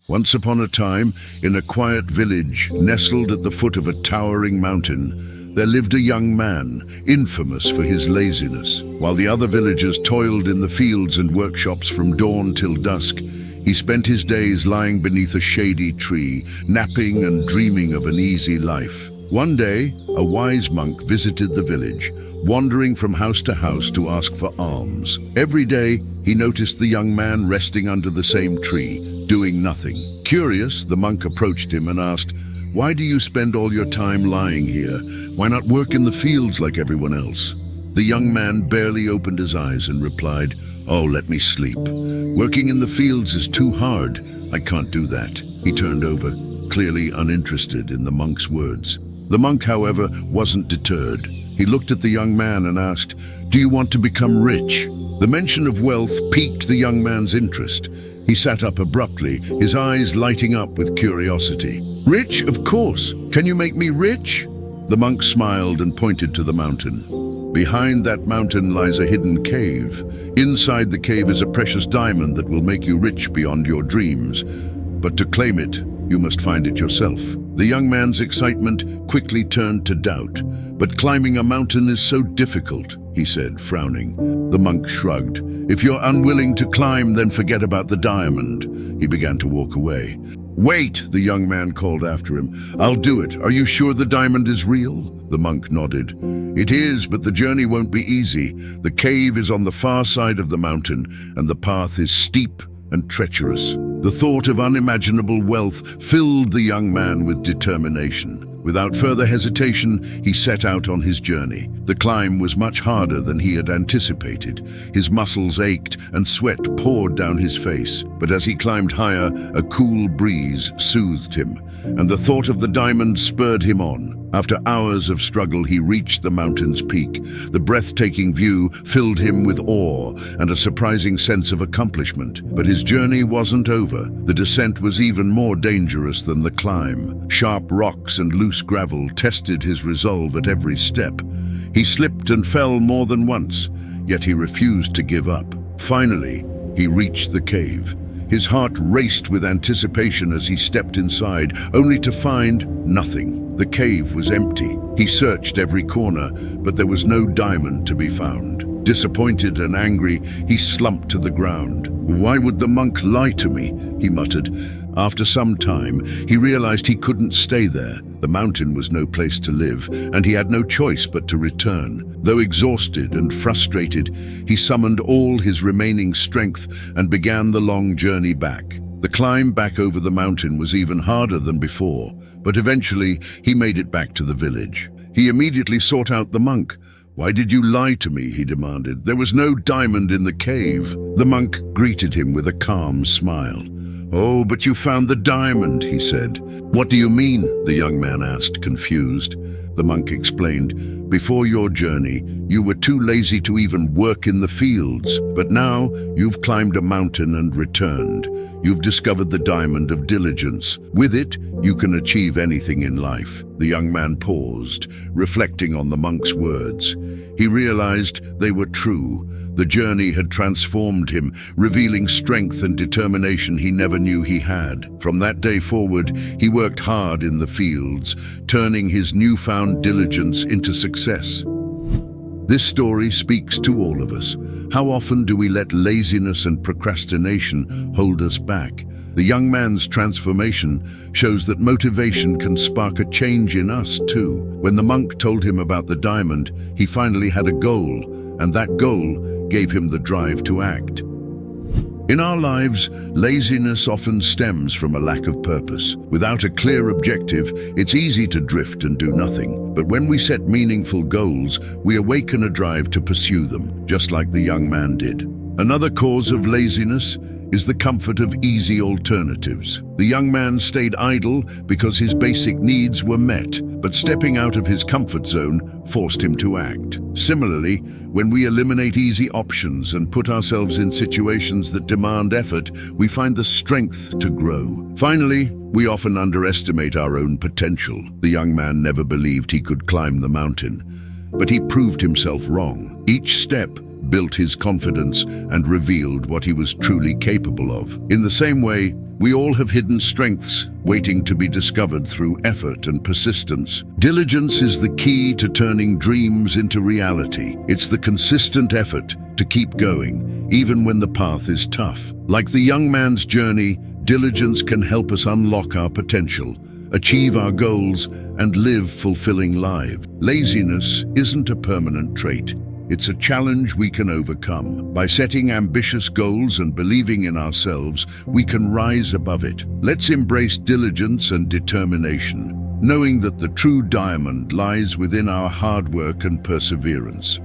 Once upon a time, in a quiet village nestled at the foot of a towering mountain, there lived a young man, infamous for his laziness. While the other villagers toiled in the fields and workshops from dawn till dusk, he spent his days lying beneath a shady tree, napping and dreaming of an easy life. One day, a wise monk visited the village, wandering from house to house to ask for alms. Every day, he noticed the young man resting under the same tree, doing nothing. Curious, the monk approached him and asked, "Why do you spend all your time lying here? Why not work in the fields like everyone else?" The young man barely opened his eyes and replied, "Oh, let me sleep. Working in the fields is too hard. I can't do that." He turned over, clearly uninterested in the monk's words. The monk, however, wasn't deterred. He looked at the young man and asked, "Do you want to become rich?" The mention of wealth piqued the young man's interest. He sat up abruptly, his eyes lighting up with curiosity. "Rich? Of course. Can you make me rich?" The monk smiled and pointed to the mountain. "Behind that mountain lies a hidden cave. Inside the cave is a precious diamond that will make you rich beyond your dreams. But to claim it, you must find it yourself." The young man's excitement quickly turned to doubt. "But climbing a mountain is so difficult," he said, frowning. The monk shrugged. "If you're unwilling to climb, then forget about the diamond." He began to walk away. "Wait," the young man called after him. "I'll do it. Are you sure the diamond is real?" The monk nodded. "It is, but the journey won't be easy. The cave is on the far side of the mountain, and the path is steep and treacherous." The thought of unimaginable wealth filled the young man with determination. Without further hesitation, he set out on his journey. The climb was much harder than he had anticipated. His muscles ached and sweat poured down his face. But as he climbed higher, a cool breeze soothed him, and the thought of the diamond spurred him on. After hours of struggle, he reached the mountain's peak. The breathtaking view filled him with awe and a surprising sense of accomplishment. But his journey wasn't over. The descent was even more dangerous than the climb. Sharp rocks and loose gravel tested his resolve at every step. He slipped and fell more than once, yet he refused to give up. Finally, he reached the cave. His heart raced with anticipation as he stepped inside, only to find nothing. The cave was empty. He searched every corner, but there was no diamond to be found. Disappointed and angry, he slumped to the ground. "Why would the monk lie to me?" he muttered. After some time, he realized he couldn't stay there. The mountain was no place to live, and he had no choice but to return. Though exhausted and frustrated, he summoned all his remaining strength and began the long journey back. The climb back over the mountain was even harder than before, but eventually he made it back to the village. He immediately sought out the monk. "Why did you lie to me?" he demanded. "There was no diamond in the cave." The monk greeted him with a calm smile. "Oh, but you found the diamond," he said. "What do you mean?" the young man asked, confused. The monk explained, "Before your journey, you were too lazy to even work in the fields. But now you've climbed a mountain and returned. You've discovered the diamond of diligence. With it, you can achieve anything in life." The young man paused, reflecting on the monk's words. He realized they were true. The journey had transformed him, revealing strength and determination he never knew he had. From that day forward, he worked hard in the fields, turning his newfound diligence into success. This story speaks to all of us. How often do we let laziness and procrastination hold us back? The young man's transformation shows that motivation can spark a change in us too. When the monk told him about the diamond, he finally had a goal, and that goal gave him the drive to act. In our lives, laziness often stems from a lack of purpose. Without a clear objective, it's easy to drift and do nothing. But when we set meaningful goals, we awaken a drive to pursue them, just like the young man did. Another cause of laziness is the comfort of easy alternatives. The young man stayed idle because his basic needs were met, but stepping out of his comfort zone forced him to act. Similarly, when we eliminate easy options and put ourselves in situations that demand effort, we find the strength to grow. Finally, we often underestimate our own potential. The young man never believed he could climb the mountain, but he proved himself wrong. Each step built his confidence, and revealed what he was truly capable of. In the same way, we all have hidden strengths waiting to be discovered through effort and persistence. Diligence is the key to turning dreams into reality. It's the consistent effort to keep going, even when the path is tough. Like the young man's journey, diligence can help us unlock our potential, achieve our goals, and live fulfilling lives. Laziness isn't a permanent trait. It's a challenge we can overcome. By setting ambitious goals and believing in ourselves, we can rise above it. Let's embrace diligence and determination, knowing that the true diamond lies within our hard work and perseverance.